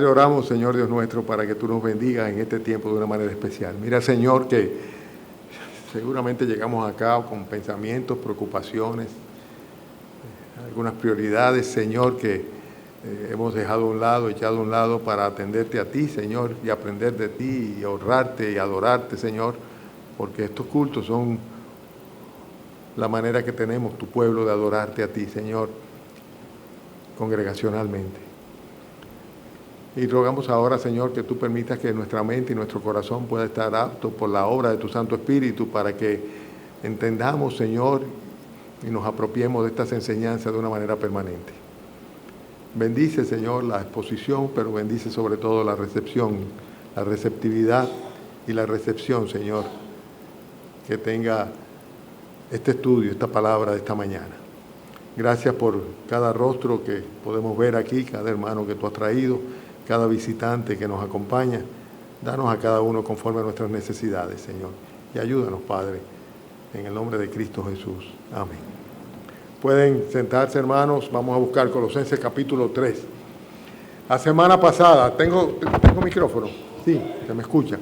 Oramos, Señor Dios nuestro, para que tú nos bendigas en este tiempo de una manera especial. Mira, Señor, que seguramente llegamos acá con pensamientos, preocupaciones, algunas prioridades, Señor, que hemos dejado a un lado, echado a un lado para atenderte a ti, Señor, y aprender de ti, y honrarte y adorarte, Señor, porque estos cultos son la manera que tenemos, tu pueblo, de adorarte a ti, Señor, congregacionalmente. Y rogamos ahora, Señor, que tú permitas que nuestra mente y nuestro corazón pueda estar apto por la obra de tu Santo Espíritu para que entendamos, Señor, y nos apropiemos de estas enseñanzas de una manera permanente. Bendice, Señor, la exposición, pero bendice sobre todo la recepción, la receptividad y la recepción, Señor, que tenga este estudio, esta palabra de esta mañana. Gracias por cada rostro que podemos ver aquí, cada hermano que tú has traído, cada visitante que nos acompaña. Danos a cada uno conforme a nuestras necesidades, Señor. Y ayúdanos, Padre, en el nombre de Cristo Jesús. Amén. Pueden sentarse, hermanos. Vamos a buscar Colosenses capítulo 3. La semana pasada, ¿tengo micrófono? Sí, se me escucha.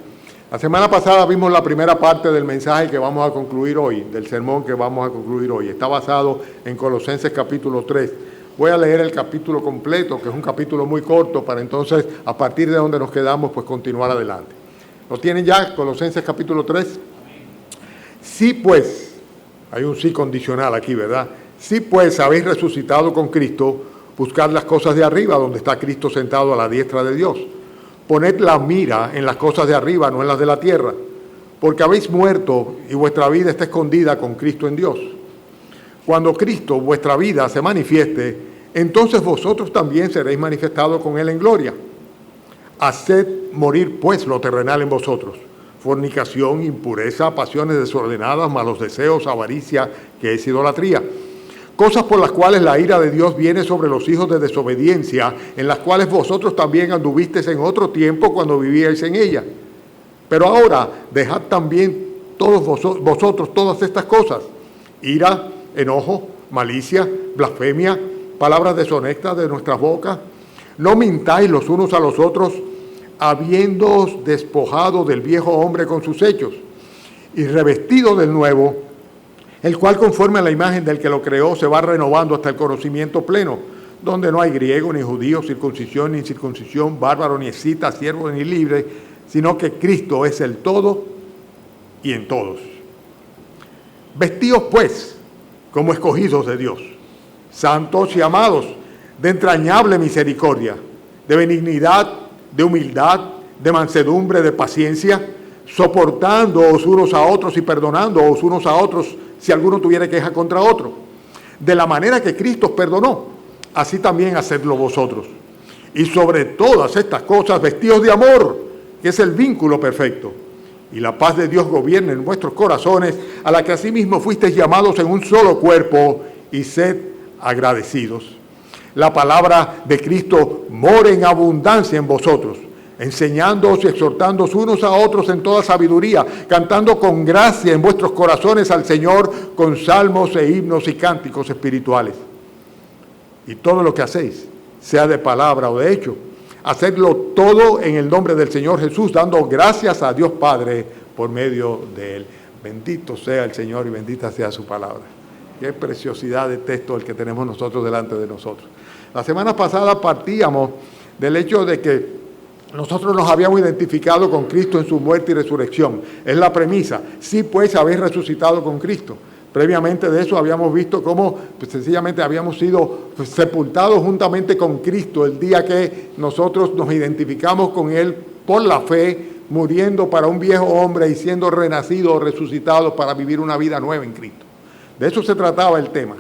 La semana pasada vimos la primera parte del mensaje que vamos a concluir hoy, del sermón que vamos a concluir hoy. Está basado en Colosenses capítulo 3. Voy a leer el capítulo completo, que es un capítulo muy corto, para entonces, a partir de donde nos quedamos, pues continuar adelante. ¿Lo tienen ya? Colosenses capítulo 3. Sí, pues, hay un sí condicional aquí, ¿verdad? Sí, pues, habéis resucitado con Cristo, buscad las cosas de arriba, donde está Cristo sentado a la diestra de Dios. Poned la mira en las cosas de arriba, no en las de la tierra, porque habéis muerto y vuestra vida está escondida con Cristo en Dios. Cuando Cristo, vuestra vida, se manifieste, entonces vosotros también seréis manifestados con Él en gloria. Haced morir, pues, lo terrenal en vosotros: fornicación, impureza, pasiones desordenadas, malos deseos, avaricia, que es idolatría. Cosas por las cuales la ira de Dios viene sobre los hijos de desobediencia, en las cuales vosotros también anduvisteis en otro tiempo cuando vivíais en ella. Pero ahora dejad también todos vosotros todas estas cosas: ira, enojo, malicia, blasfemia, palabras deshonestas de nuestras bocas. No mintáis los unos a los otros, habiéndoos despojado del viejo hombre con sus hechos, y revestido del nuevo, el cual conforme a la imagen del que lo creó se va renovando hasta el conocimiento pleno, donde no hay griego ni judío, circuncisión ni incircuncisión, bárbaro ni escita, siervo ni libre, sino que Cristo es el todo y en todos. Vestíos pues como escogidos de Dios, santos y amados, de entrañable misericordia, de benignidad, de humildad, de mansedumbre, de paciencia, soportándoos unos a otros y perdonándoos unos a otros si alguno tuviera queja contra otro. De la manera que Cristo os perdonó, así también hacedlo vosotros. Y sobre todas estas cosas, vestíos de amor, que es el vínculo perfecto. Y la paz de Dios gobierne en vuestros corazones, a la que asimismo fuisteis llamados en un solo cuerpo, y sed agradecidos. La palabra de Cristo more en abundancia en vosotros, enseñándoos y exhortándoos unos a otros en toda sabiduría, cantando con gracia en vuestros corazones al Señor con salmos e himnos y cánticos espirituales. Y todo lo que hacéis, sea de palabra o de hecho, hacedlo todo en el nombre del Señor Jesús, dando gracias a Dios Padre por medio de Él. Bendito sea el Señor y bendita sea su palabra. Qué preciosidad de texto el que tenemos nosotros delante de nosotros. La semana pasada partíamos del hecho de que nosotros nos habíamos identificado con Cristo en su muerte y resurrección. Es la premisa. Sí, pues, habéis resucitado con Cristo. Previamente de eso habíamos visto cómo pues, sencillamente habíamos sido sepultados juntamente con Cristo el día que nosotros nos identificamos con Él por la fe, muriendo para un viejo hombre y siendo renacidos o resucitados para vivir una vida nueva en Cristo. De eso se trataba el tema.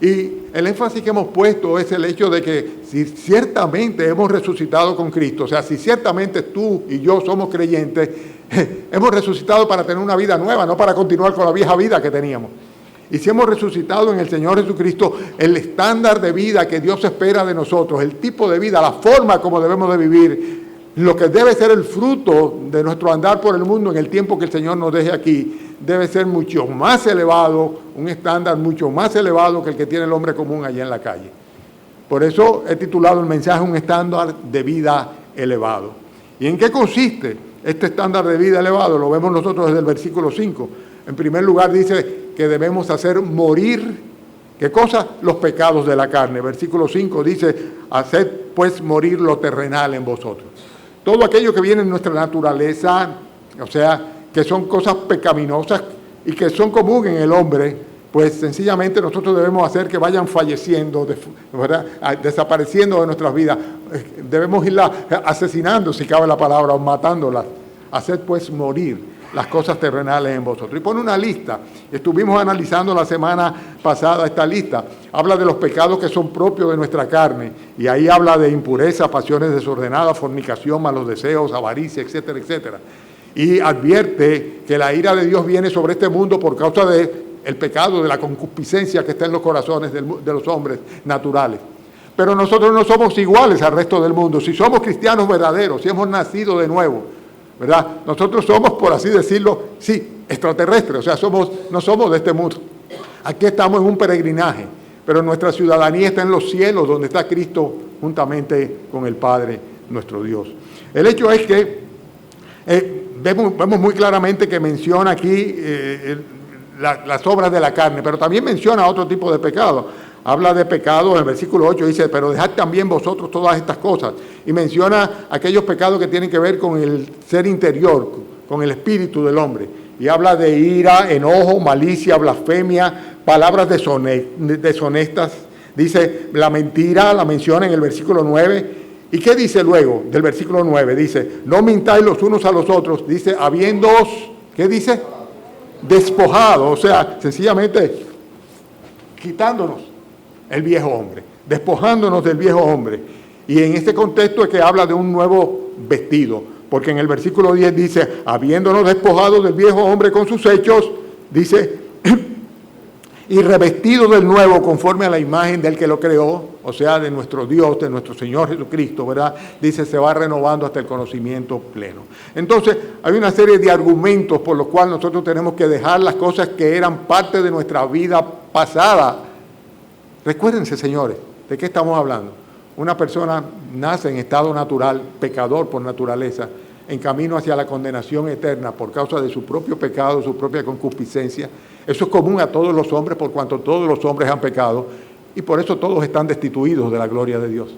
Y el énfasis que hemos puesto es el hecho de que si ciertamente hemos resucitado con Cristo, o sea, si ciertamente tú y yo somos creyentes, hemos resucitado para tener una vida nueva, no para continuar con la vieja vida que teníamos. Y si hemos resucitado en el Señor Jesucristo, el estándar de vida que Dios espera de nosotros, el tipo de vida, la forma como debemos de vivir, lo que debe ser el fruto de nuestro andar por el mundo en el tiempo que el Señor nos deje aquí, debe ser mucho más elevado, un estándar mucho más elevado que el que tiene el hombre común allá en la calle. Por eso he titulado el mensaje Un estándar de vida elevado. ¿Y en qué consiste este estándar de vida elevado? Lo vemos nosotros desde el versículo 5. En primer lugar dice que debemos hacer morir, ¿qué cosa? Los pecados de la carne. Versículo 5 dice, haced pues morir lo terrenal en vosotros. Todo aquello que viene en nuestra naturaleza, o sea, que son cosas pecaminosas y que son comunes en el hombre, pues sencillamente nosotros debemos hacer que vayan falleciendo, ¿verdad? Desapareciendo de nuestras vidas. Debemos irlas asesinando, si cabe la palabra, o matándolas. Hacer pues morir las cosas terrenales en vosotros. Y pone una lista. Estuvimos analizando la semana pasada esta lista. Habla de los pecados que son propios de nuestra carne. Y ahí habla de impureza, pasiones desordenadas, fornicación, malos deseos, avaricia, etcétera, etcétera. Y advierte que la ira de Dios viene sobre este mundo por causa del pecado, de la concupiscencia que está en los corazones de los hombres naturales. Pero nosotros no somos iguales al resto del mundo. Si somos cristianos verdaderos, si hemos nacido de nuevo, ¿verdad? Nosotros somos, por así decirlo, sí, extraterrestres, o sea, no somos de este mundo. Aquí estamos en un peregrinaje, pero nuestra ciudadanía está en los cielos, donde está Cristo juntamente con el Padre, nuestro Dios. El hecho es que vemos muy claramente que menciona aquí las obras de la carne, pero también menciona otro tipo de pecado. Habla de pecado, en el versículo 8 dice, pero dejad también vosotros todas estas cosas. Y menciona aquellos pecados que tienen que ver con el ser interior, con el espíritu del hombre. Y habla de ira, enojo, malicia, blasfemia, palabras deshonestas. Dice, la mentira la menciona en el versículo 9. ¿Y qué dice luego del versículo 9? Dice, no mintáis los unos a los otros. Dice, habiéndoos, ¿qué dice? Despojado, o sea, sencillamente quitándonos el viejo hombre, despojándonos del viejo hombre. Y en este contexto es que habla de un nuevo vestido, porque en el versículo 10 dice, habiéndonos despojado del viejo hombre con sus hechos, dice, y revestido del nuevo conforme a la imagen del que lo creó, o sea, de nuestro Dios, de nuestro Señor Jesucristo, ¿verdad? Dice, se va renovando hasta el conocimiento pleno. Entonces, hay una serie de argumentos por los cuales nosotros tenemos que dejar las cosas que eran parte de nuestra vida pasada. Recuérdense, señores, ¿de qué estamos hablando? Una persona nace en estado natural, pecador por naturaleza, en camino hacia la condenación eterna por causa de su propio pecado, su propia concupiscencia. Eso es común a todos los hombres, por cuanto todos los hombres han pecado, y por eso todos están destituidos de la gloria de Dios.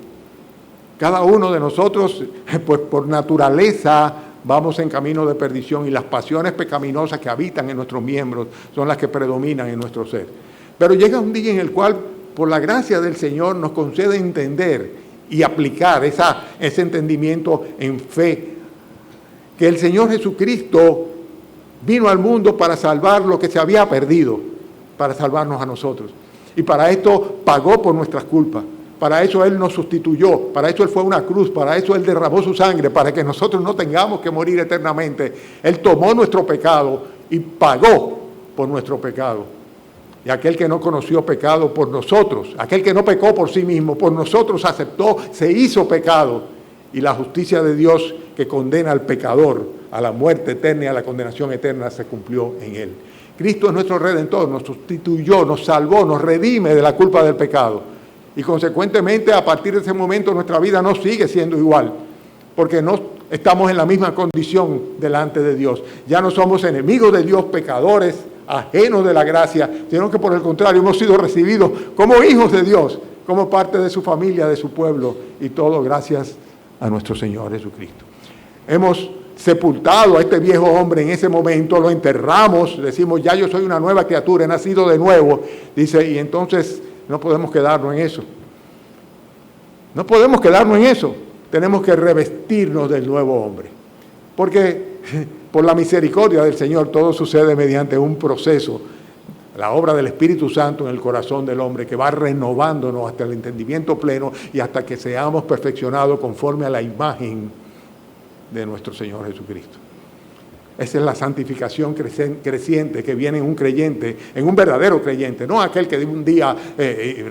Cada uno de nosotros, pues por naturaleza, vamos en camino de perdición, y las pasiones pecaminosas que habitan en nuestros miembros son las que predominan en nuestro ser. Pero llega un día en el cual, por la gracia del Señor, nos concede entender y aplicar ese entendimiento en fe, que el Señor Jesucristo vino al mundo para salvar lo que se había perdido, para salvarnos a nosotros. Y para esto pagó por nuestras culpas, para eso Él nos sustituyó, para eso Él fue a una cruz, para eso Él derramó su sangre, para que nosotros no tengamos que morir eternamente. Él tomó nuestro pecado y pagó por nuestro pecado. Y aquel que no conoció pecado por nosotros, aquel que no pecó por sí mismo, por nosotros aceptó, se hizo pecado. Y la justicia de Dios que condena al pecador a la muerte eterna y a la condenación eterna se cumplió en Él. Cristo es nuestro Redentor, nos sustituyó, nos salvó, nos redime de la culpa del pecado. Y consecuentemente, a partir de ese momento, nuestra vida no sigue siendo igual, porque no estamos en la misma condición delante de Dios. Ya no somos enemigos de Dios, pecadores, ajenos de la gracia, sino que por el contrario hemos sido recibidos como hijos de Dios, como parte de su familia, de su pueblo, y todo gracias a nuestro Señor Jesucristo. Hemos sepultado a este viejo hombre en ese momento, lo enterramos, decimos, ya yo soy una nueva criatura, he nacido de nuevo, dice, y entonces no podemos quedarnos en eso. No podemos quedarnos en eso, tenemos que revestirnos del nuevo hombre, porque por la misericordia del Señor todo sucede mediante un proceso, la obra del Espíritu Santo en el corazón del hombre, que va renovándonos hasta el entendimiento pleno y hasta que seamos perfeccionados conforme a la imagen de nuestro Señor Jesucristo. Esa es la santificación creciente que viene en un creyente, en un verdadero creyente, no aquel que un día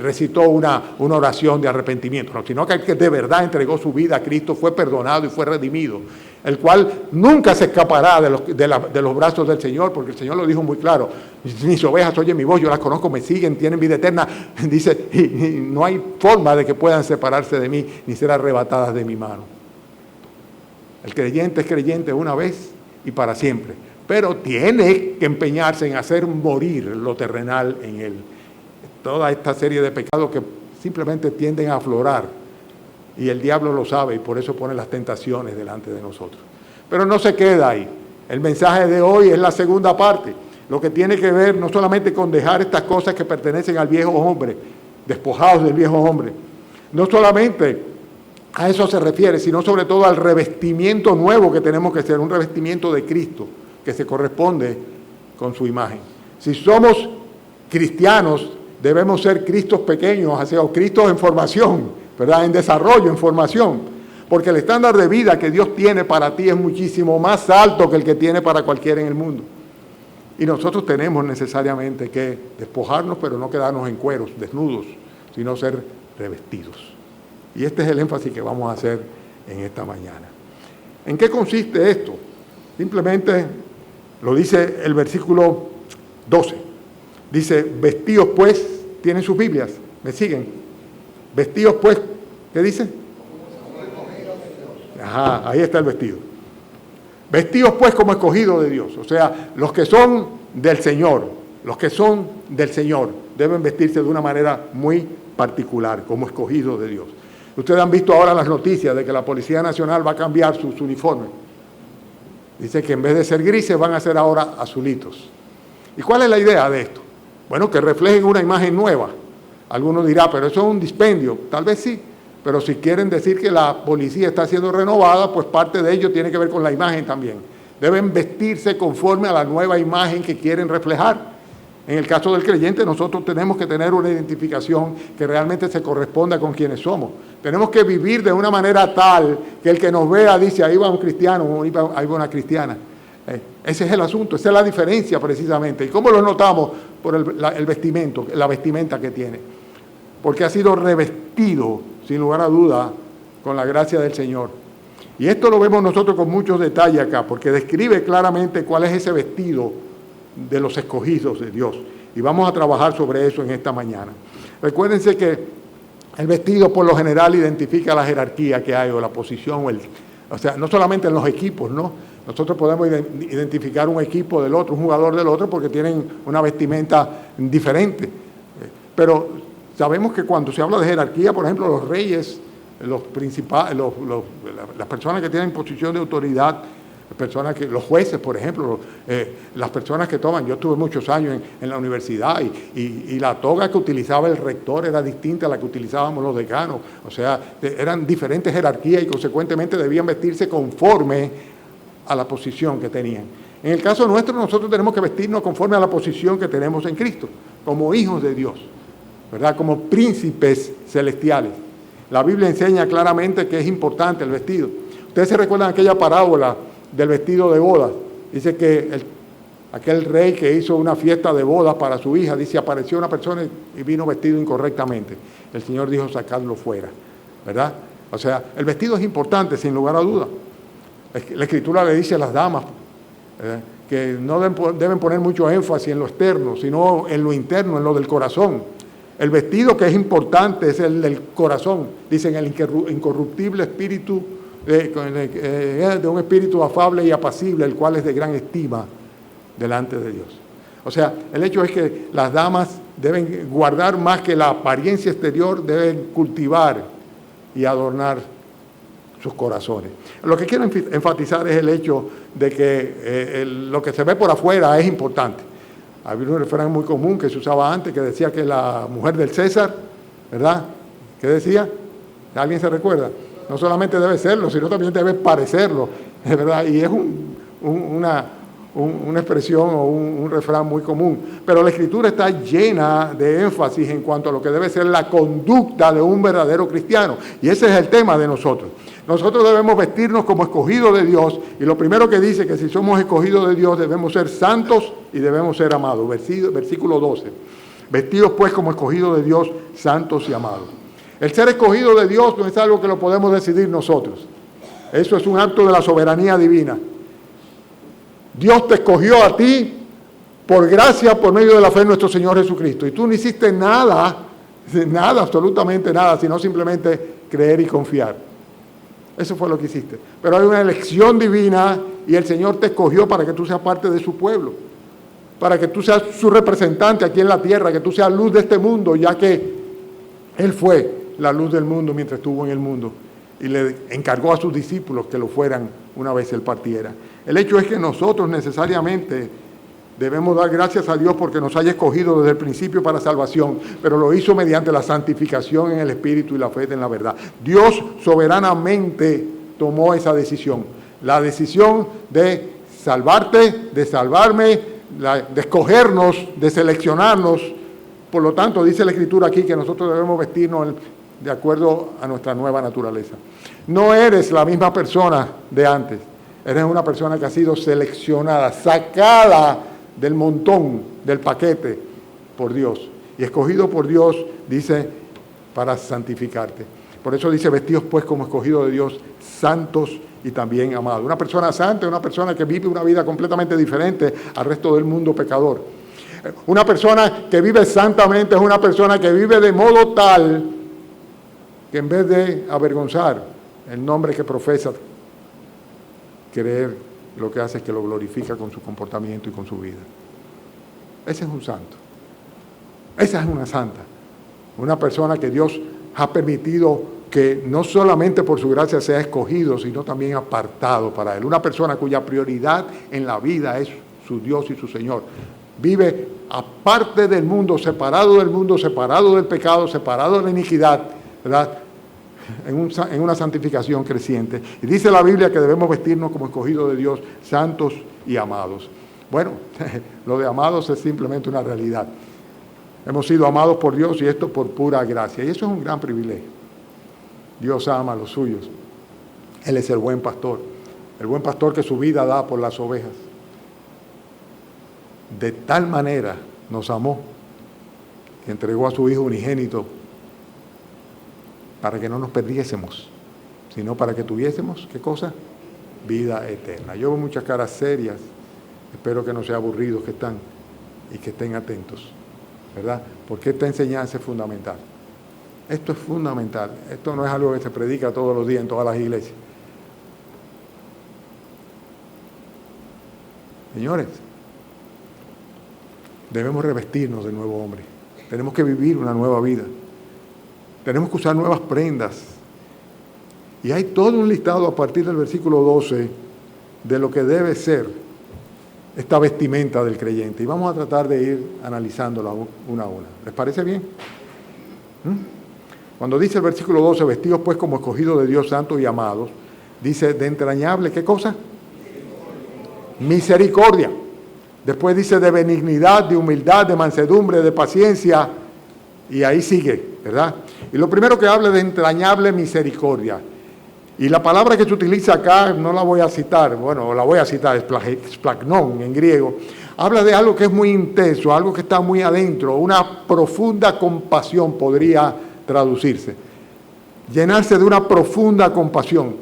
recitó una oración de arrepentimiento, no, sino aquel que de verdad entregó su vida a Cristo, fue perdonado y fue redimido. el cual nunca se escapará de los brazos del Señor, porque el Señor lo dijo muy claro: mis ovejas oyen mi voz, yo las conozco, me siguen, tienen vida eterna. Dice, y no hay forma de que puedan separarse de mí, ni ser arrebatadas de mi mano. El creyente es creyente una vez y para siempre, pero tiene que empeñarse en hacer morir lo terrenal en él. Toda esta serie de pecados que simplemente tienden a aflorar, y el diablo lo sabe, y por eso pone las tentaciones delante de nosotros. Pero no se queda ahí. El mensaje de hoy es la segunda parte, lo que tiene que ver no solamente con dejar estas cosas que pertenecen al viejo hombre, despojados del viejo hombre. No solamente a eso se refiere, sino sobre todo al revestimiento nuevo que tenemos que ser, un revestimiento de Cristo, que se corresponde con su imagen. Si somos cristianos, debemos ser Cristos pequeños, o Cristos en formación, ¿verdad? En desarrollo, en formación, porque el estándar de vida que Dios tiene para ti es muchísimo más alto que el que tiene para cualquiera en el mundo. Y nosotros tenemos necesariamente que despojarnos, pero no quedarnos en cueros, desnudos, sino ser revestidos. Y este es el énfasis que vamos a hacer en esta mañana. ¿En qué consiste esto? Simplemente lo dice el versículo 12. Dice, vestidos pues, ¿tienen sus Biblias? ¿Me siguen? Vestidos pues, ¿qué dice? Ajá, ahí está el vestido. Vestidos pues como escogidos de Dios. O sea, los que son del Señor, deben vestirse de una manera muy particular, como escogidos de Dios. Ustedes han visto ahora las noticias de que la Policía Nacional va a cambiar sus uniformes. Dice que en vez de ser grises van a ser ahora azulitos. ¿Y cuál es la idea de esto? Bueno, que reflejen una imagen nueva. Algunos dirán, pero eso es un dispendio. Tal vez sí, pero si quieren decir que la policía está siendo renovada, pues parte de ello tiene que ver con la imagen también. Deben vestirse conforme a la nueva imagen que quieren reflejar. En el caso del creyente, nosotros tenemos que tener una identificación que realmente se corresponda con quienes somos. Tenemos que vivir de una manera tal que el que nos vea dice, ahí va un cristiano, ahí va una cristiana. Ese es el asunto, esa es la diferencia precisamente. ¿Y cómo lo notamos? Por el vestimento, la vestimenta que tiene. Porque ha sido revestido, sin lugar a duda, con la gracia del Señor. Y esto lo vemos nosotros con muchos detalles acá, porque describe claramente cuál es ese vestido de los escogidos de Dios. Y vamos a trabajar sobre eso en esta mañana. Recuérdense que el vestido por lo general identifica la jerarquía que hay o la posición, o sea, no solamente en los equipos, ¿no? Nosotros podemos identificar un equipo del otro, un jugador del otro, porque tienen una vestimenta diferente. Pero sabemos que cuando se habla de jerarquía, por ejemplo, los reyes, los principales, las personas que tienen posición de autoridad, los jueces, por ejemplo, las personas que toman, yo estuve muchos años en la universidad y la toga que utilizaba el rector era distinta a la que utilizábamos los decanos, o sea, eran diferentes jerarquías y consecuentemente debían vestirse conforme a la posición que tenían. En el caso nuestro, nosotros tenemos que vestirnos conforme a la posición que tenemos en Cristo, como hijos de Dios, ¿verdad? Como príncipes celestiales. La Biblia enseña claramente que es importante el vestido. Ustedes se recuerdan aquella parábola del vestido de bodas. Dice que aquel rey que hizo una fiesta de bodas para su hija, dice, apareció una persona y vino vestido incorrectamente. El Señor dijo, sacadlo fuera, ¿verdad? O sea, el vestido es importante, sin lugar a duda. La Escritura le dice a las damas que no deben poner mucho énfasis en lo externo, sino en lo interno, en lo del corazón. El vestido que es importante es el del corazón. Dicen el incorruptible espíritu, de un espíritu afable y apacible, el cual es de gran estima delante de Dios. O sea, el hecho es que las damas deben guardar más que la apariencia exterior, deben cultivar y adornar sus corazones. Lo que quiero enfatizar es el hecho de que lo que se ve por afuera es importante. Había un refrán muy común que se usaba antes que decía que la mujer del César, ¿verdad? ¿Qué decía? ¿Alguien se recuerda? No solamente debe serlo, sino también debe parecerlo, ¿verdad? Y es una expresión o un refrán muy común. Pero la Escritura está llena de énfasis en cuanto a lo que debe ser la conducta de un verdadero cristiano. Y ese es el tema de nosotros. Nosotros debemos vestirnos como escogidos de Dios. Y lo primero que dice que si somos escogidos de Dios debemos ser santos y debemos ser amados. Versículo 12. Vestidos pues como escogidos de Dios, santos y amados. El ser escogido de Dios no es algo que lo podemos decidir nosotros. Eso es un acto de la soberanía divina. Dios te escogió a ti por gracia, por medio de la fe en nuestro Señor Jesucristo. Y tú no hiciste nada, absolutamente nada, sino simplemente creer y confiar. Eso fue lo que hiciste. Pero hay una elección divina y el Señor te escogió para que tú seas parte de su pueblo, para que tú seas su representante aquí en la tierra, que tú seas luz de este mundo, ya que Él fue la luz del mundo mientras estuvo en el mundo y le encargó a sus discípulos que lo fueran una vez Él partiera. El hecho es que nosotros necesariamente debemos dar gracias a Dios porque nos haya escogido desde el principio para salvación, pero lo hizo mediante la santificación en el Espíritu y la fe en la verdad. Dios soberanamente tomó esa decisión, la decisión de salvarte, de salvarme, de escogernos, de seleccionarnos. Por lo tanto, dice la Escritura aquí que nosotros debemos vestirnos de acuerdo a nuestra nueva naturaleza. No eres la misma persona de antes, eres una persona que ha sido seleccionada, sacada del montón, del paquete, por Dios. Y escogido por Dios, dice, para santificarte. Por eso dice, vestidos pues como escogidos de Dios, santos y también amados. Una persona santa es una persona que vive una vida completamente diferente al resto del mundo pecador. Una persona que vive santamente es una persona que vive de modo tal que en vez de avergonzar el nombre que profesa, creer, lo que hace es que lo glorifica con su comportamiento y con su vida. Ese es un santo. Esa es una santa. Una persona que Dios ha permitido que no solamente por su gracia sea escogido, sino también apartado para Él. Una persona cuya prioridad en la vida es su Dios y su Señor. Vive aparte del mundo, separado del pecado, separado de la iniquidad, ¿verdad? En una santificación creciente. Y dice la Biblia que debemos vestirnos como escogidos de Dios, santos y amados. Bueno, lo de amados es simplemente una realidad. Hemos sido amados por Dios y esto por pura gracia. Y eso es un gran privilegio. Dios ama a los suyos. Él es el buen pastor que su vida da por las ovejas. De tal manera nos amó que entregó a su Hijo unigénito para que no nos perdiésemos, sino para que tuviésemos, ¿qué cosa? Vida eterna. Yo veo muchas caras serias, espero que no sean aburridos que están y que estén atentos, ¿verdad? Porque esta enseñanza es fundamental. Esto es fundamental. Esto no es algo que se predica todos los días en todas las iglesias. Señores, debemos revestirnos del nuevo hombre. Tenemos que vivir una nueva vida. Tenemos que usar nuevas prendas. Y hay todo un listado a partir del versículo 12 de lo que debe ser esta vestimenta del creyente. Y vamos a tratar de ir analizándola una a una. ¿Les parece bien? Cuando dice el versículo 12, vestidos pues como escogidos de Dios santos y amados, dice de entrañable, ¿qué cosa? Misericordia. Después dice de benignidad, de humildad, de mansedumbre, de paciencia. Y ahí sigue, ¿verdad? Y lo primero que habla de entrañable misericordia. Y la palabra que se utiliza acá, no la voy a citar, bueno, la voy a citar, es splagnon en griego. Habla de algo que es muy intenso, algo que está muy adentro, una profunda compasión podría traducirse. Llenarse de una profunda compasión.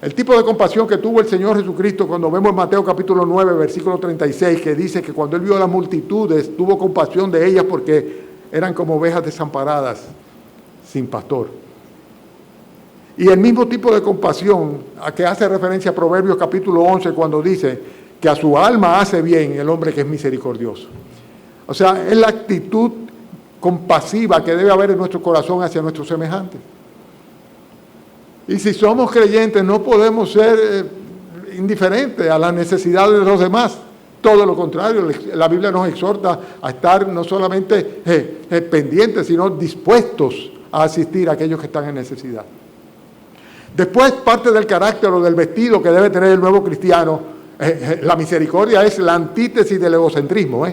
El tipo de compasión que tuvo el Señor Jesucristo cuando vemos en Mateo capítulo 9, versículo 36, que dice que cuando Él vio a las multitudes, tuvo compasión de ellas porque eran como ovejas desamparadas, sin pastor. Y el mismo tipo de compasión a que hace referencia a Proverbios capítulo 11, cuando dice que a su alma hace bien el hombre que es misericordioso. O sea, es la actitud compasiva que debe haber en nuestro corazón hacia nuestros semejantes. Y si somos creyentes, no podemos ser indiferentes a las necesidades de los demás. Todo lo contrario, la Biblia nos exhorta a estar no solamente pendientes, sino dispuestos a asistir a aquellos que están en necesidad. Después, parte del carácter o del vestido que debe tener el nuevo cristiano, la misericordia es la antítesis del egocentrismo.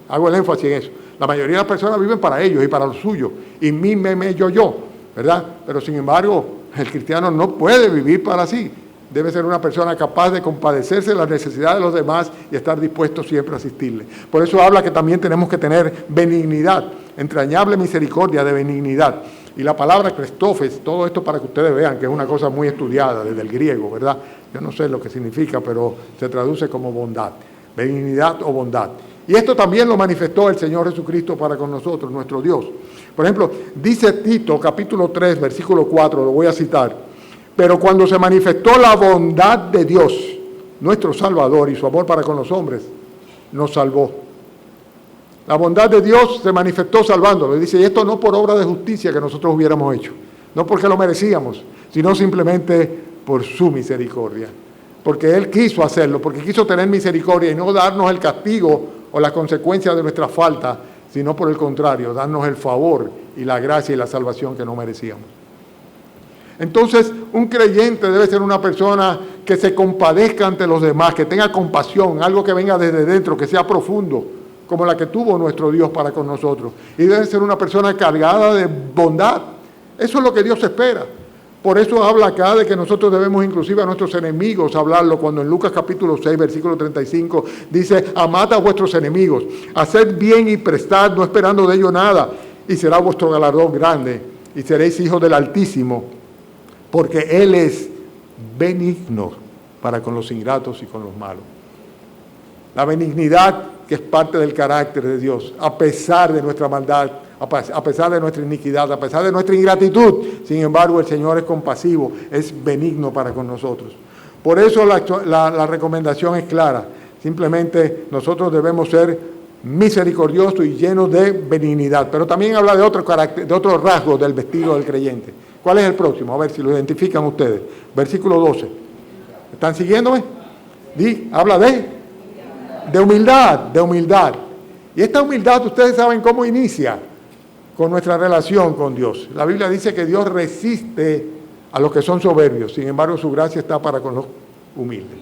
Hago el énfasis en eso. La mayoría de las personas viven para ellos y para lo suyo. Y mí, me, yo, ¿verdad? Pero sin embargo, el cristiano no puede vivir para sí. Debe ser una persona capaz de compadecerse de las necesidades de los demás y estar dispuesto siempre a asistirle. Por eso habla que también tenemos que tener benignidad, entrañable misericordia de benignidad. Y la palabra Christophes, todo esto para que ustedes vean que es una cosa muy estudiada desde el griego, ¿verdad? Yo no sé lo que significa, pero se traduce como bondad, benignidad o bondad. Y esto también lo manifestó el Señor Jesucristo para con nosotros, nuestro Dios. Por ejemplo, dice Tito, capítulo 3, versículo 4, lo voy a citar. Pero cuando se manifestó la bondad de Dios, nuestro Salvador, y su amor para con los hombres, nos salvó. La bondad de Dios se manifestó salvándolo. Y dice, y esto no por obra de justicia que nosotros hubiéramos hecho, no porque lo merecíamos, sino simplemente por su misericordia. Porque Él quiso hacerlo, porque quiso tener misericordia y no darnos el castigo o la consecuencia de nuestra falta, sino por el contrario, darnos el favor y la gracia y la salvación que no merecíamos. Entonces, un creyente debe ser una persona que se compadezca ante los demás, que tenga compasión, algo que venga desde dentro, que sea profundo, como la que tuvo nuestro Dios para con nosotros. Y debe ser una persona cargada de bondad. Eso es lo que Dios espera. Por eso habla acá de que nosotros debemos inclusive a nuestros enemigos hablarlo, cuando en Lucas capítulo 6, versículo 35, dice, amad a vuestros enemigos, haced bien y prestad, no esperando de ello nada, y será vuestro galardón grande, y seréis hijos del Altísimo, porque Él es benigno para con los ingratos y con los malos. La benignidad, que es parte del carácter de Dios, a pesar de nuestra maldad, a pesar de nuestra iniquidad, a pesar de nuestra ingratitud, sin embargo el Señor es compasivo, es benigno para con nosotros. Por eso la recomendación es clara, simplemente nosotros debemos ser misericordiosos y llenos de benignidad, pero también habla de otro carácter, de otro rasgo del vestido del creyente. ¿Cuál es el próximo? A ver si lo identifican ustedes. Versículo 12. ¿Están siguiéndome? Habla de humildad, de humildad. Y esta humildad, ustedes saben cómo inicia, con nuestra relación con Dios. La Biblia dice que Dios resiste a los que son soberbios, sin embargo su gracia está para con los humildes.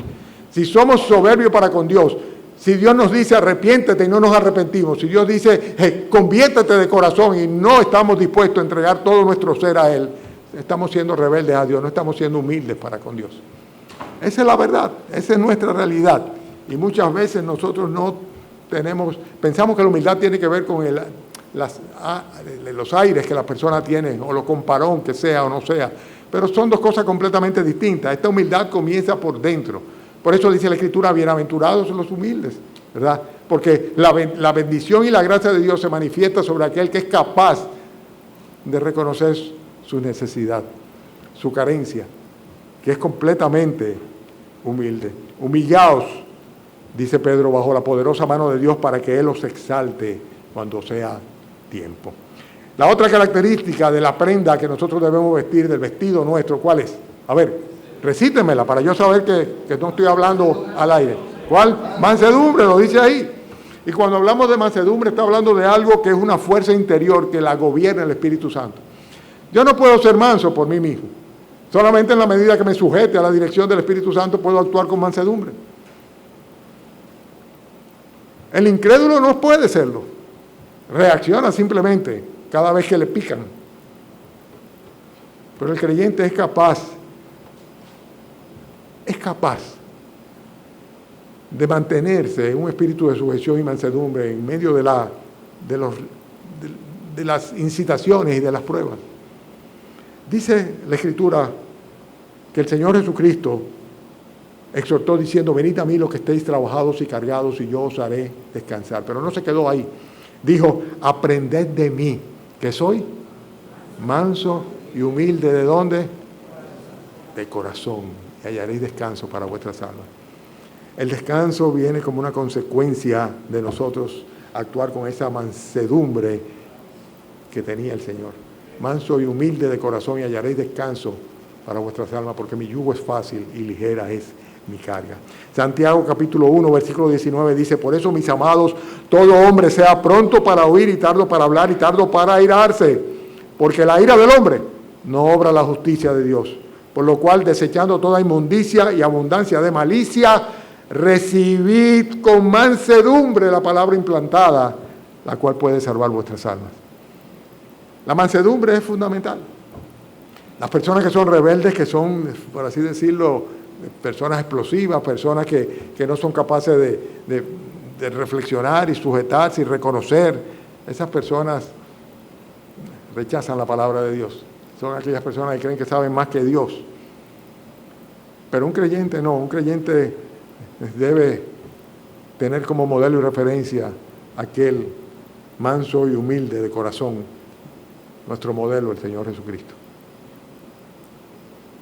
Si somos soberbios para con Dios, si Dios nos dice arrepiéntete y no nos arrepentimos, si Dios dice conviértete de corazón y no estamos dispuestos a entregar todo nuestro ser a Él, estamos siendo rebeldes a Dios, no estamos siendo humildes para con Dios. Esa es la verdad, esa es nuestra realidad. Y muchas veces nosotros pensamos que la humildad tiene que ver con los aires que la persona tiene, o lo comparón que sea o no sea, pero son dos cosas completamente distintas. Esta humildad comienza por dentro. Por eso dice la Escritura, bienaventurados los humildes, ¿verdad? Porque la bendición y la gracia de Dios se manifiesta sobre aquel que es capaz de reconocer su necesidad, su carencia, que es completamente humilde. Humillaos, dice Pedro, bajo la poderosa mano de Dios para que Él os exalte cuando sea tiempo. La otra característica de la prenda que nosotros debemos vestir, del vestido nuestro, ¿cuál es? A ver, recítemela para yo saber que no estoy hablando al aire. ¿Cuál? Mansedumbre, lo dice ahí. Y cuando hablamos de mansedumbre, está hablando de algo que es una fuerza interior que la gobierna el Espíritu Santo. Yo no puedo ser manso por mí mismo. Solamente en la medida que me sujete a la dirección del Espíritu Santo puedo actuar con mansedumbre. El incrédulo no puede serlo. Reacciona simplemente cada vez que le pican. Pero el creyente es capaz de mantenerse en un espíritu de sujeción y mansedumbre en medio de las incitaciones y de las pruebas. Dice la Escritura que el Señor Jesucristo exhortó diciendo, venid a mí los que estéis trabajados y cargados y yo os haré descansar. Pero no se quedó ahí. Dijo, aprended de mí, que soy manso y humilde. ¿De dónde? De corazón. Y hallaréis descanso para vuestras almas. El descanso viene como una consecuencia de nosotros actuar con esa mansedumbre que tenía el Señor. Manso y humilde de corazón y hallaréis descanso para vuestras almas, porque mi yugo es fácil y ligera es mi carga. Santiago capítulo 1, versículo 19 dice, por eso, mis amados, todo hombre sea pronto para oír y tardo para hablar y tardo para airarse, porque la ira del hombre no obra la justicia de Dios. Por lo cual, desechando toda inmundicia y abundancia de malicia, recibid con mansedumbre la palabra implantada, la cual puede salvar vuestras almas. La mansedumbre es fundamental. Las personas que son rebeldes, que son, por así decirlo, personas explosivas, personas que no son capaces de reflexionar y sujetarse y reconocer, esas personas rechazan la palabra de Dios. Son aquellas personas que creen que saben más que Dios. Pero un creyente no, un creyente debe tener como modelo y referencia aquel manso y humilde de corazón, nuestro modelo, el Señor Jesucristo.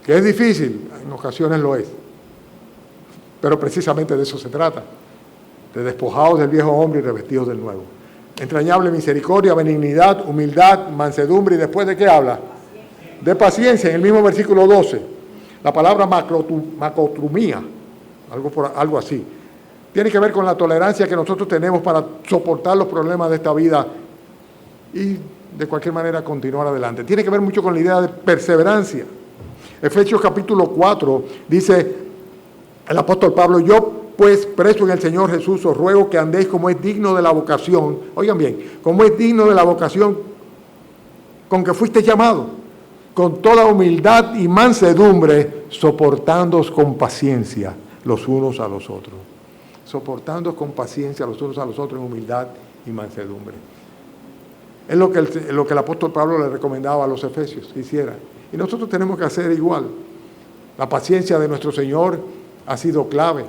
Que es difícil, en ocasiones lo es, pero precisamente de eso se trata, de despojados del viejo hombre y revestidos del nuevo. Entrañable misericordia, benignidad, humildad, mansedumbre, y después ¿de qué habla? De paciencia, en el mismo versículo 12. La palabra macrotumía, algo así, tiene que ver con la tolerancia que nosotros tenemos para soportar los problemas de esta vida y de cualquier manera continuar adelante. Tiene que ver mucho con la idea de perseverancia. Efesios capítulo 4 dice el apóstol Pablo: yo pues preso en el Señor Jesús os ruego que andéis como es digno de la vocación, oigan bien, como es digno de la vocación con que fuiste llamado, con toda humildad y mansedumbre, soportándoos con paciencia los unos a los otros. Soportándoos con paciencia los unos a los otros en humildad y mansedumbre. Es lo que el apóstol Pablo le recomendaba a los efesios que hicieran. Y nosotros tenemos que hacer igual. La paciencia de nuestro Señor ha sido clave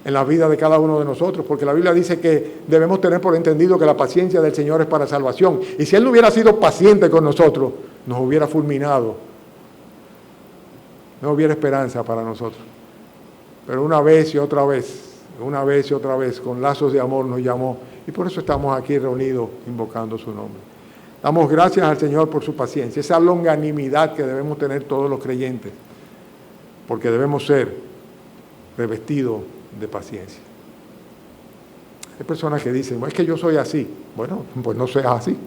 en la vida de cada uno de nosotros, porque la Biblia dice que debemos tener por entendido que la paciencia del Señor es para salvación. Y si Él no hubiera sido paciente con nosotros, nos hubiera fulminado. No hubiera esperanza para nosotros. Pero una vez y otra vez, con lazos de amor nos llamó. Y por eso estamos aquí reunidos invocando su nombre. Damos gracias al Señor por su paciencia, esa longanimidad que debemos tener todos los creyentes, porque debemos ser revestidos de paciencia. Hay personas que dicen, es que yo soy así. Bueno, pues no seas así.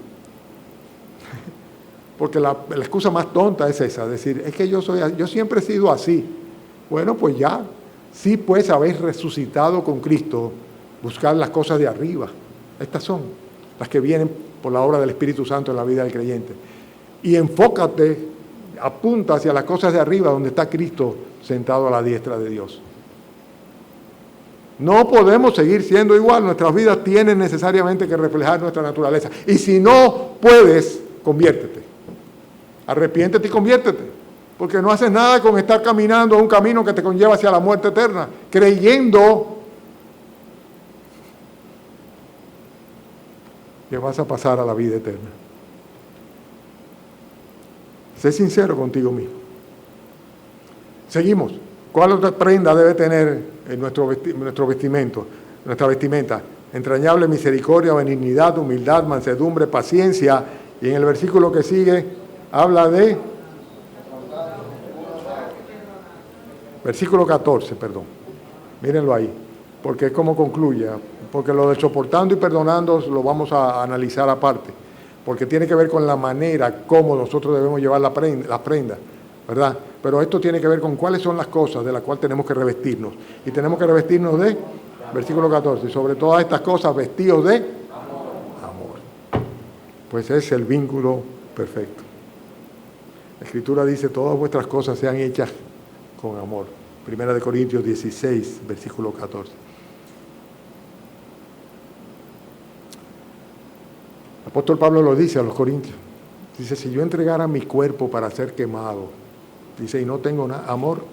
Porque la excusa más tonta es esa, decir, es que yo siempre he sido así. Bueno, pues ya, sí pues habéis resucitado con Cristo, buscar las cosas de arriba. Estas son las que vienen por la obra del Espíritu Santo en la vida del creyente. Y enfócate, apunta hacia las cosas de arriba, donde está Cristo sentado a la diestra de Dios. No podemos seguir siendo igual, nuestras vidas tienen necesariamente que reflejar nuestra naturaleza. Y si no puedes, conviértete. Arrepiéntete y conviértete. Porque no haces nada con estar caminando un camino que te conlleva hacia la muerte eterna, creyendo que vas a pasar a la vida eterna. Sé sincero contigo mismo. Seguimos. ¿Cuál otra prenda debe tener en nuestra vestimenta? Entrañable misericordia, benignidad, humildad, mansedumbre, paciencia. Y en el versículo que sigue habla de... Versículo 14, perdón. Mírenlo ahí, porque es como concluye. Porque lo de soportando y perdonando lo vamos a analizar aparte. Porque tiene que ver con la manera como nosotros debemos llevar las prendas, ¿verdad? Pero esto tiene que ver con cuáles son las cosas de las cuales tenemos que revestirnos. Y tenemos que revestirnos de, versículo 14, y sobre todas estas cosas vestidos de amor. Pues es el vínculo perfecto. La Escritura dice, todas vuestras cosas sean hechas con amor. Primera de Corintios 16, versículo 14. El apóstol Pablo lo dice a los corintios. Dice, si yo entregara mi cuerpo para ser quemado, dice, y no tengo amor,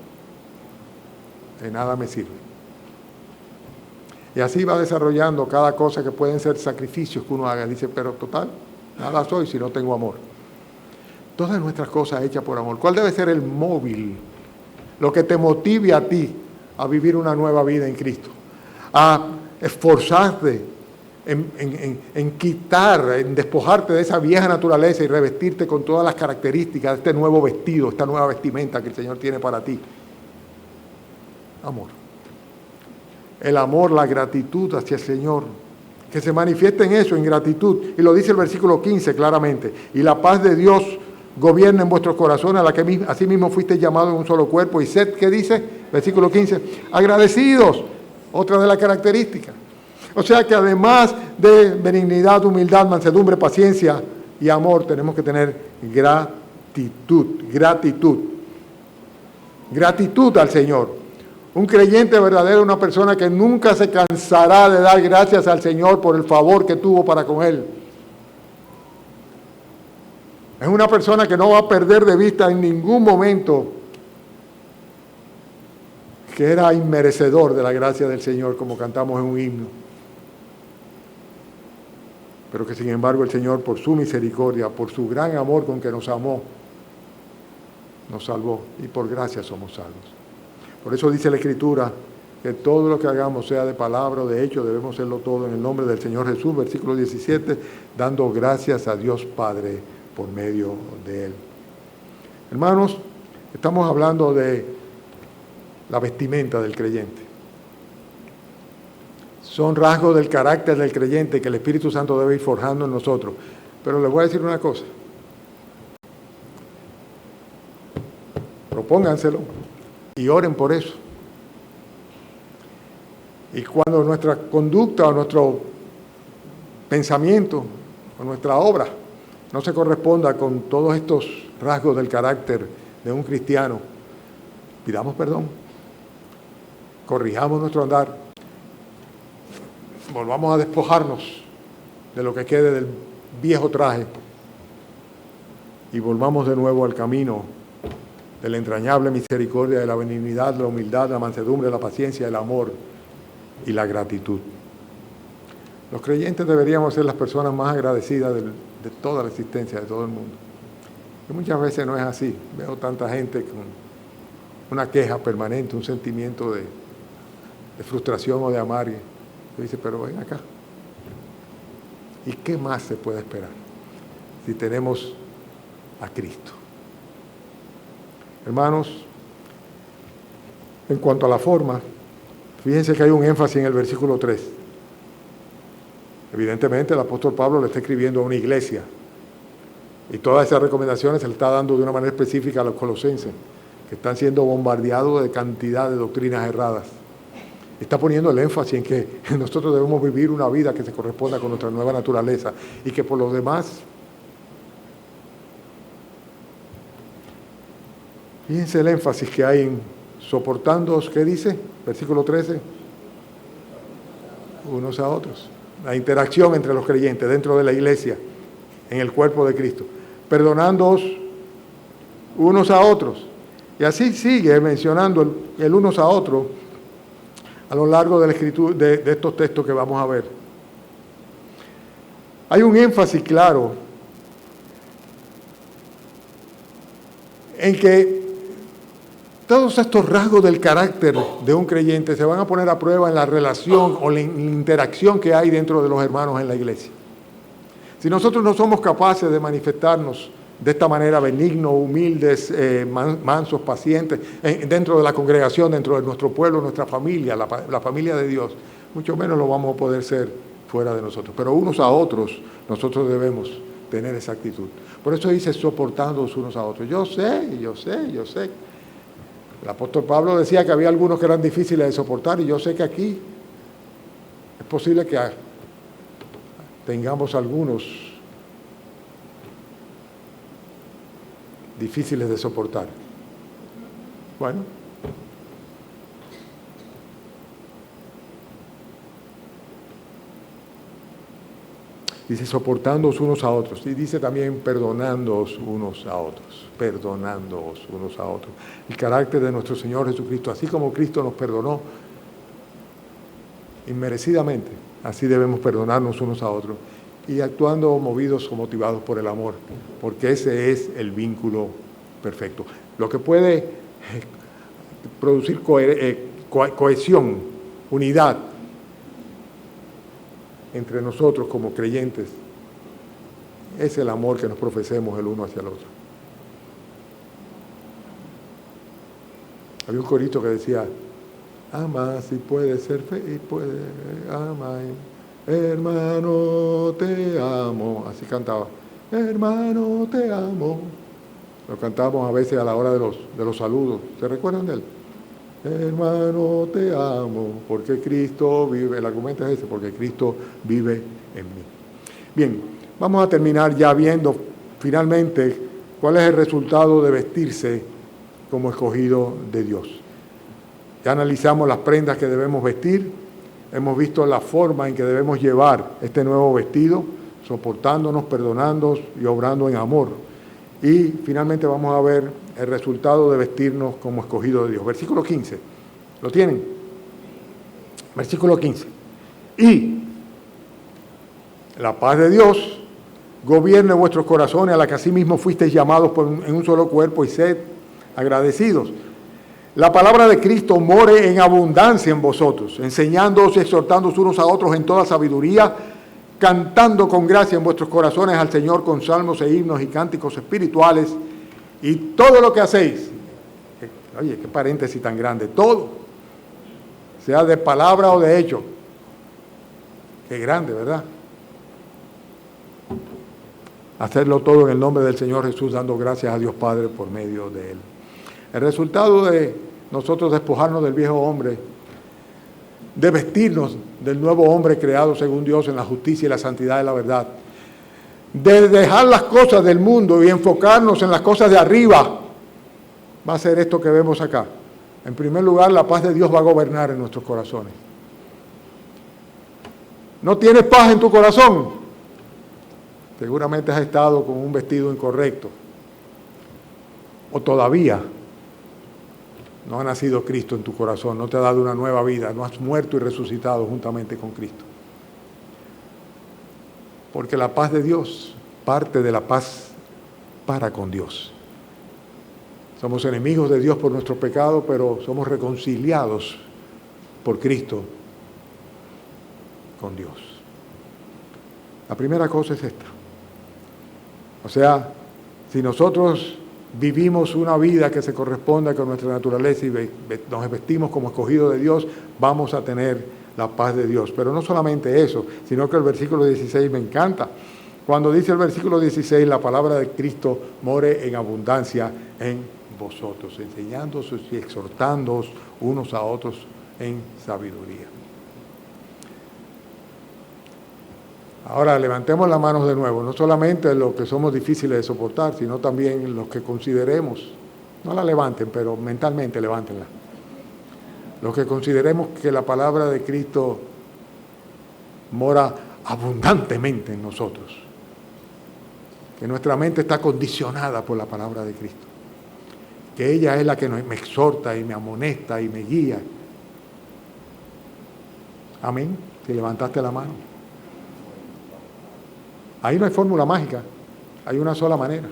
de nada me sirve. Y así va desarrollando cada cosa que pueden ser sacrificios que uno haga. Dice, pero total, nada soy si no tengo amor. Todas nuestras cosas hechas por amor. ¿Cuál debe ser el móvil? Lo que te motive a ti a vivir una nueva vida en Cristo. A esforzarte en quitar, en despojarte de esa vieja naturaleza y revestirte con todas las características de este nuevo vestido, esta nueva vestimenta que el Señor tiene para ti. Amor. El amor, la gratitud hacia el Señor, que se manifieste en eso, en gratitud. Y lo dice el versículo 15 claramente. Y la paz de Dios gobierna en vuestros corazones, a la que así mismo fuisteis llamados en un solo cuerpo. Y sed, ¿qué dice? Versículo 15. Agradecidos. Otra de las características. O sea que además de benignidad, humildad, mansedumbre, paciencia y amor, tenemos que tener gratitud. Gratitud al Señor. Un creyente verdadero es una persona que nunca se cansará de dar gracias al Señor por el favor que tuvo para con él. Es una persona que no va a perder de vista en ningún momento que era inmerecedor de la gracia del Señor, como cantamos en un himno. Pero que sin embargo el Señor, por su misericordia, por su gran amor con que nos amó, nos salvó, y por gracia somos salvos. Por eso dice la Escritura que todo lo que hagamos, sea de palabra o de hecho, debemos hacerlo todo en el nombre del Señor Jesús, versículo 17, dando gracias a Dios Padre por medio de Él. Hermanos, estamos hablando de la vestimenta del creyente. Son rasgos del carácter del creyente que el Espíritu Santo debe ir forjando en nosotros. Pero les voy a decir una cosa. Propónganselo y oren por eso. Y cuando nuestra conducta o nuestro pensamiento o nuestra obra no se corresponda con todos estos rasgos del carácter de un cristiano, pidamos perdón, corrijamos nuestro andar, volvamos a despojarnos de lo que quede del viejo traje y volvamos de nuevo al camino de la entrañable misericordia, de la benignidad, la humildad, la mansedumbre, la paciencia, el amor y la gratitud. Los creyentes deberíamos ser las personas más agradecidas de toda la existencia, de todo el mundo. Y muchas veces no es así. Veo tanta gente con una queja permanente, un sentimiento de frustración o de amargue. Yo dice, pero ven acá. ¿Y qué más se puede esperar si tenemos a Cristo? Hermanos, en cuanto a la forma, fíjense que hay un énfasis en el versículo 3. Evidentemente el apóstol Pablo le está escribiendo a una iglesia y todas esas recomendaciones se le está dando de una manera específica a los colosenses, que están siendo bombardeados de cantidad de doctrinas erradas. Está poniendo el énfasis en que nosotros debemos vivir una vida que se corresponda con nuestra nueva naturaleza y que por lo demás, fíjense el énfasis que hay en soportándoos, ¿qué dice? Versículo 13, unos a otros. La interacción entre los creyentes dentro de la iglesia, en el cuerpo de Cristo. Perdonándoos unos a otros. Y así sigue mencionando el unos a otros a lo largo de la escritura, de estos textos que vamos a ver. Hay un énfasis claro en que todos estos rasgos del carácter de un creyente se van a poner a prueba en la relación o la interacción que hay dentro de los hermanos en la iglesia. Si nosotros no somos capaces de manifestarnos de esta manera benignos, humildes, mansos, pacientes, dentro de la congregación, dentro de nuestro pueblo, nuestra familia, la familia de Dios, mucho menos lo vamos a poder ser fuera de nosotros. Pero unos a otros nosotros debemos tener esa actitud. Por eso dice soportándonos unos a otros. Yo sé. El apóstol Pablo decía que había algunos que eran difíciles de soportar y yo sé que aquí es posible que tengamos algunos difíciles de soportar. Bueno, dice soportándoos unos a otros y dice también perdonándoos unos a otros, perdonándoos unos a otros. El carácter de nuestro Señor Jesucristo, así como Cristo nos perdonó inmerecidamente, así debemos perdonarnos unos a otros y actuando movidos o motivados por el amor, porque ese es el vínculo perfecto. Lo que puede producir cohesión, unidad entre nosotros como creyentes, es el amor que nos profesemos el uno hacia el otro. Había un corito que decía, ama si puede ser fe y puede, ama, hermano te amo, así cantaba, hermano te amo. Lo cantábamos a veces a la hora de los saludos, ¿se recuerdan de él? Hermano te amo, porque Cristo vive, el argumento es ese, porque Cristo vive en mí. Bien, vamos a terminar ya viendo finalmente cuál es el resultado de vestirse como escogido de Dios. Ya analizamos las prendas que debemos vestir, hemos visto la forma en que debemos llevar este nuevo vestido, soportándonos, perdonándonos y obrando en amor. Y finalmente vamos a ver el resultado de vestirnos como escogidos de Dios. Versículo 15. ¿Lo tienen? Versículo 15. Y la paz de Dios gobierne vuestros corazones, a la que asimismo fuisteis llamados en un solo cuerpo, y sed agradecidos. La palabra de Cristo more en abundancia en vosotros, enseñándoos y exhortándoos unos a otros en toda sabiduría, cantando con gracia en vuestros corazones al Señor con salmos e himnos y cánticos espirituales, y todo lo que hacéis, oye, qué paréntesis tan grande, todo, sea de palabra o de hecho, qué grande, ¿verdad? Hacerlo todo en el nombre del Señor Jesús, dando gracias a Dios Padre por medio de Él. El resultado de nosotros despojarnos del viejo hombre, de vestirnos del nuevo hombre creado según Dios en la justicia y la santidad de la verdad, de dejar las cosas del mundo y enfocarnos en las cosas de arriba, va a ser esto que vemos acá. En primer lugar, la paz de Dios va a gobernar en nuestros corazones. ¿No tienes paz en tu corazón? Seguramente has estado con un vestido incorrecto. O todavía no ha nacido Cristo en tu corazón, no te ha dado una nueva vida, no has muerto y resucitado juntamente con Cristo. Porque la paz de Dios parte de la paz para con Dios. Somos enemigos de Dios por nuestro pecado, pero somos reconciliados por Cristo con Dios. La primera cosa es esta. O sea, si nosotros vivimos una vida que se corresponda con nuestra naturaleza y nos vestimos como escogidos de Dios, vamos a tener la paz de Dios. Pero no solamente eso, sino que el versículo 16 me encanta. Cuando dice el versículo 16, la palabra de Cristo more en abundancia en vosotros, enseñándoos y exhortándoos unos a otros en sabiduría. Ahora levantemos las manos de nuevo, no solamente los que somos difíciles de soportar, sino también los que consideremos, no la levanten, pero mentalmente levántenla. Los que consideremos que la palabra de Cristo mora abundantemente en nosotros, que nuestra mente está condicionada por la palabra de Cristo, que ella es la que me exhorta y me amonesta y me guía. Amén. Si levantaste la mano. Ahí no hay fórmula mágica, hay una sola manera.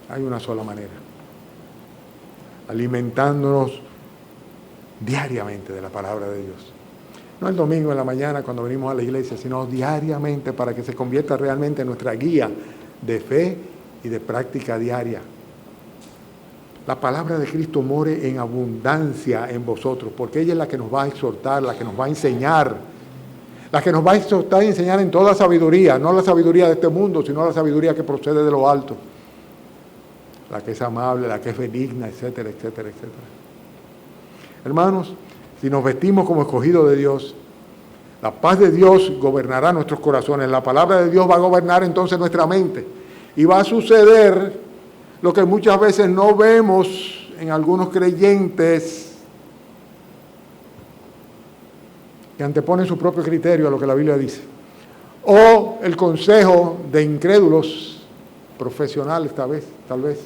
Hay una sola manera. Alimentándonos diariamente de la palabra de Dios. No el domingo en la mañana cuando venimos a la iglesia, sino diariamente para que se convierta realmente en nuestra guía de fe y de práctica diaria. La palabra de Cristo more en abundancia en vosotros, porque ella es la que nos va a exhortar, la que nos va a enseñar, la que nos va a exhortar y enseñar en toda sabiduría, no la sabiduría de este mundo, sino la sabiduría que procede de lo alto, la que es amable, la que es benigna, etcétera, etcétera, etcétera. Hermanos, si nos vestimos como escogidos de Dios, la paz de Dios gobernará nuestros corazones, la palabra de Dios va a gobernar entonces nuestra mente, y va a suceder lo que muchas veces no vemos en algunos creyentes, que anteponen su propio criterio a lo que la Biblia dice, o el consejo de incrédulos profesionales tal vez,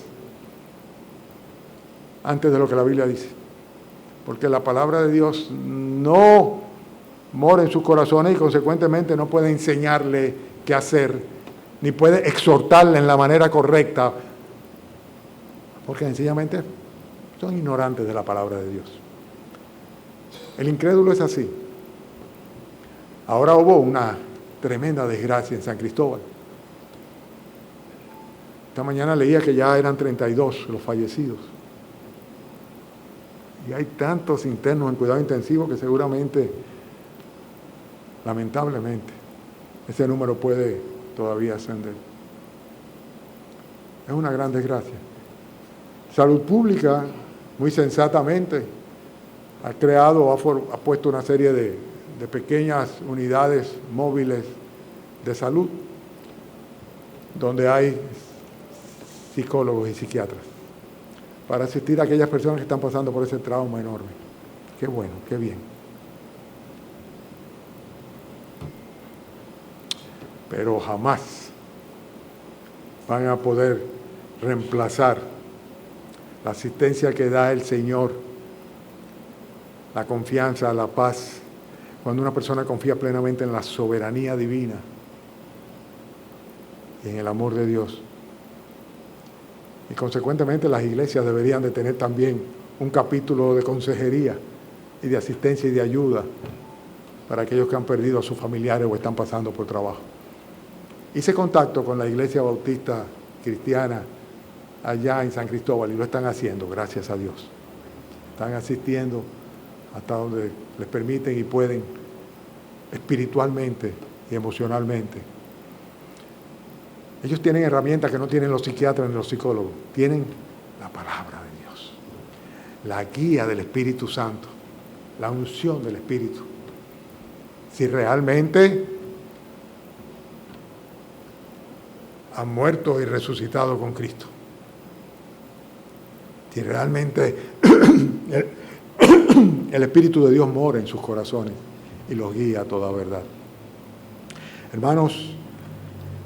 antes de lo que la Biblia dice, porque la palabra de Dios no mora en sus corazones y consecuentemente no puede enseñarle qué hacer, ni puede exhortarle en la manera correcta, porque sencillamente son ignorantes de la palabra de Dios. El incrédulo es así. Ahora hubo una tremenda desgracia en San Cristóbal. Esta mañana leía que ya eran 32 los fallecidos. Y hay tantos internos en cuidado intensivo que seguramente, lamentablemente, ese número puede todavía ascender. Es una gran desgracia. Salud Pública, muy sensatamente, ha creado, ha puesto una serie de pequeñas unidades móviles de salud, donde hay psicólogos y psiquiatras, para asistir a aquellas personas que están pasando por ese trauma enorme. Qué bueno, qué bien. Pero jamás van a poder reemplazar la asistencia que da el Señor, la confianza, la paz. Cuando una persona confía plenamente en la soberanía divina y en el amor de Dios. Y consecuentemente las iglesias deberían de tener también un capítulo de consejería y de asistencia y de ayuda para aquellos que han perdido a sus familiares o están pasando por trabajo. Hice contacto con la Iglesia Bautista Cristiana allá en San Cristóbal y lo están haciendo, gracias a Dios. Están asistiendo hasta donde les permiten y pueden, espiritualmente y emocionalmente. Ellos tienen herramientas que no tienen los psiquiatras ni los psicólogos. Tienen la palabra de Dios, la guía del Espíritu Santo, la unción del Espíritu. Si realmente han muerto y resucitado con Cristo. Si realmente el Espíritu de Dios mora en sus corazones y los guía a toda verdad. Hermanos,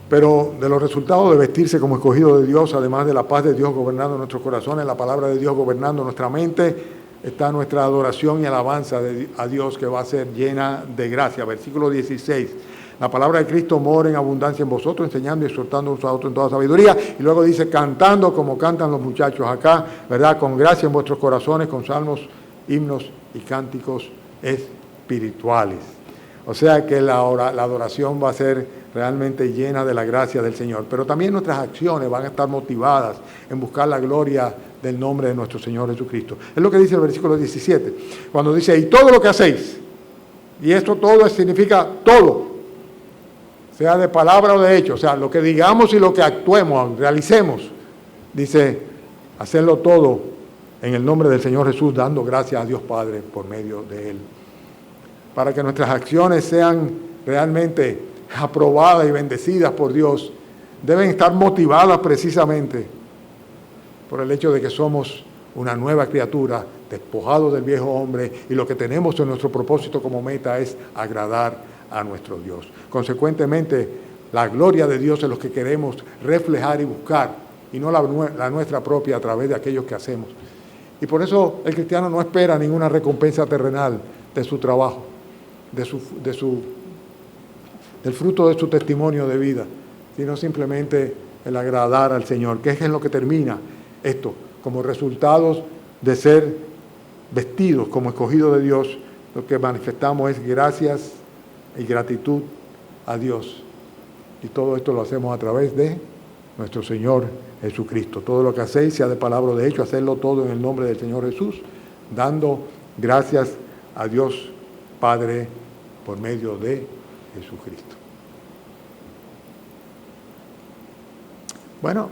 pero de los resultados de vestirse como escogido de Dios, además de la paz de Dios gobernando nuestros corazones, la palabra de Dios gobernando nuestra mente, está nuestra adoración y alabanza a Dios, que va a ser llena de gracia. Versículo 16. La palabra de Cristo mora en abundancia en vosotros, enseñando y exhortando unos a otros en toda sabiduría. Y luego dice, cantando como cantan los muchachos acá, ¿verdad? Con gracia en vuestros corazones, con salmos, himnos y cánticos espirituales. O sea que la adoración va a ser realmente llena de la gracia del Señor. Pero también nuestras acciones van a estar motivadas en buscar la gloria del nombre de nuestro Señor Jesucristo. Es lo que dice el versículo 17. Cuando dice, y todo lo que hacéis. Y esto todo significa todo. Sea de palabra o de hecho. O sea, lo que digamos y lo que actuemos, realicemos. Dice, hacerlo todo en el nombre del Señor Jesús, dando gracias a Dios Padre por medio de Él. Para que nuestras acciones sean realmente aprobadas y bendecidas por Dios, deben estar motivadas precisamente por el hecho de que somos una nueva criatura, despojados del viejo hombre, y lo que tenemos en nuestro propósito como meta es agradar a nuestro Dios. Consecuentemente, la gloria de Dios es lo que queremos reflejar y buscar, y no la nuestra propia a través de aquellos que hacemos. Y por eso el cristiano no espera ninguna recompensa terrenal de su trabajo, del fruto de su testimonio de vida, sino simplemente el agradar al Señor, que es en lo que termina esto, como resultados de ser vestidos como escogidos de Dios. Lo que manifestamos es gracias y gratitud a Dios, y todo esto lo hacemos a través de nuestro Señor Jesucristo. Todo lo que hacéis, sea de palabra o de hecho, hacerlo todo en el nombre del Señor Jesús, dando gracias a Dios Padre por medio de Jesucristo. Bueno,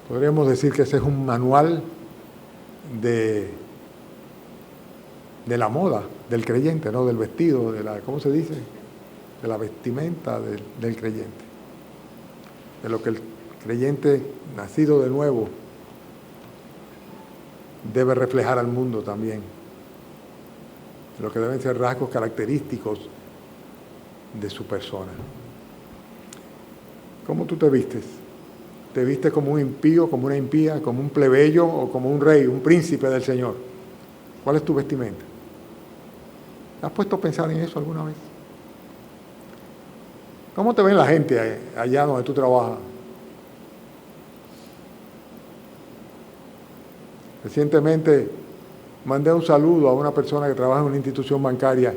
podríamos decir que ese es un manual de la moda del creyente, ¿no? Del vestido, ¿cómo se dice? De la vestimenta del creyente. De lo que el creyente nacido de nuevo debe reflejar al mundo también. De lo que deben ser rasgos característicos de su persona. ¿Cómo tú te vistes? ¿Te vistes como un impío, como una impía, como un plebeyo o como un rey, un príncipe del Señor? ¿Cuál es tu vestimenta? ¿Te has puesto a pensar en eso alguna vez? ¿Cómo te ven la gente allá donde tú trabajas? Recientemente mandé un saludo a una persona que trabaja en una institución bancaria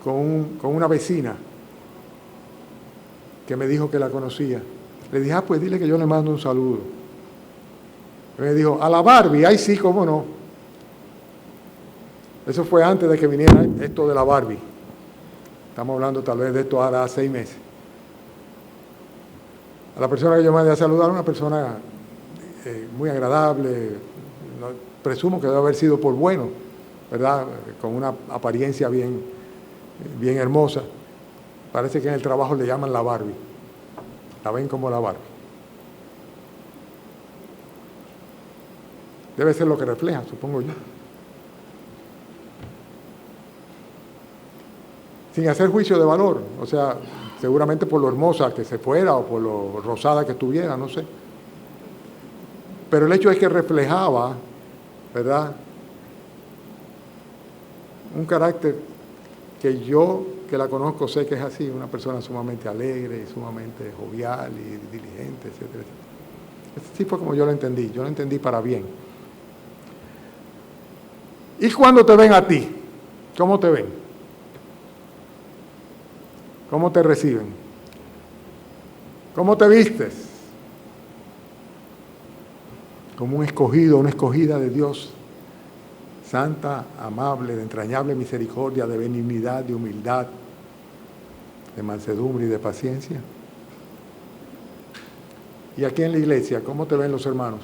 con una vecina que me dijo que la conocía. Le dije, pues dile que yo le mando un saludo. Y me dijo, a la Barbie, ay sí, cómo no. Eso fue antes de que viniera esto de la Barbie. Estamos hablando tal vez de esto ahora 6 meses. A la persona que yo mandé a saludar, una persona muy agradable, no, presumo que debe haber sido por bueno, ¿verdad? Con una apariencia bien hermosa. Parece que en el trabajo le llaman la Barbie. La ven como la Barbie. Debe ser lo que refleja, supongo yo. Sin hacer juicio de valor, o sea, seguramente por lo hermosa que se fuera o por lo rosada que estuviera, no sé. Pero el hecho es que reflejaba, ¿verdad?, un carácter que yo, que la conozco, sé que es así, una persona sumamente alegre, sumamente jovial y diligente, etcétera, etcétera. Así fue como yo lo entendí para bien. ¿Y cuando te ven a ti? ¿Cómo te ven? ¿Cómo te reciben? ¿Cómo te vistes? Como un escogido, una escogida de Dios, santa, amable, de entrañable misericordia, de benignidad, de humildad, de mansedumbre y de paciencia. Y aquí en la iglesia, ¿cómo te ven los hermanos?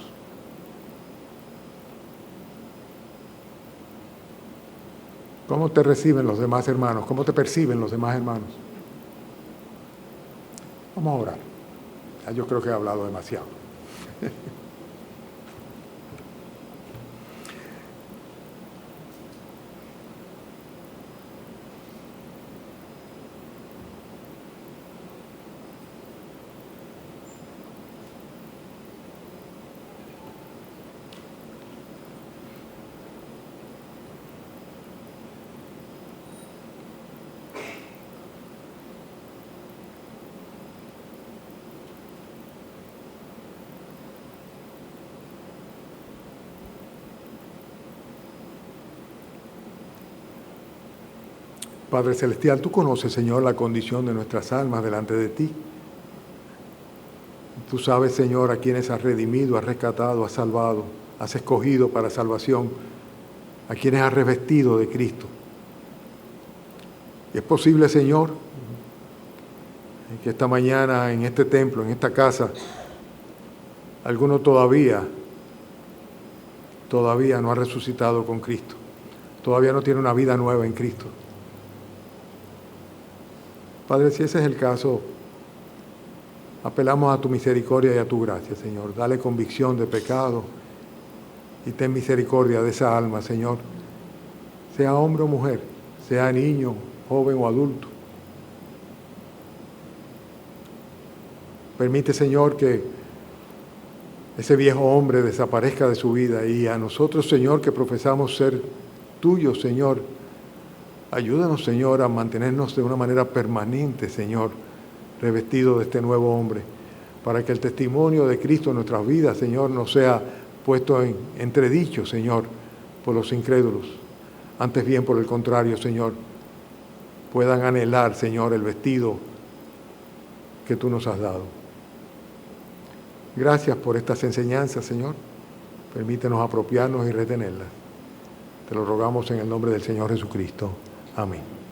¿Cómo te reciben los demás hermanos? ¿Cómo te perciben los demás hermanos? Vamos a orar. Ya yo creo que he hablado demasiado. Padre Celestial, tú conoces, Señor, la condición de nuestras almas delante de ti. Tú sabes, Señor, a quienes has redimido, has rescatado, has salvado, has escogido para salvación, a quienes has revestido de Cristo. Y es posible, Señor, que esta mañana en este templo, en esta casa, alguno todavía no ha resucitado con Cristo. Todavía no tiene una vida nueva en Cristo. Padre, si ese es el caso, apelamos a tu misericordia y a tu gracia, Señor. Dale convicción de pecado y ten misericordia de esa alma, Señor. Sea hombre o mujer, sea niño, joven o adulto. Permite, Señor, que ese viejo hombre desaparezca de su vida y a nosotros, Señor, que profesamos ser tuyos, Señor, ayúdanos, Señor, a mantenernos de una manera permanente, Señor, revestido de este nuevo hombre, para que el testimonio de Cristo en nuestras vidas, Señor, no sea puesto en entredicho, Señor, por los incrédulos. Antes bien, por el contrario, Señor, puedan anhelar, Señor, el vestido que tú nos has dado. Gracias por estas enseñanzas, Señor. Permítenos apropiarnos y retenerlas. Te lo rogamos en el nombre del Señor Jesucristo. Amén.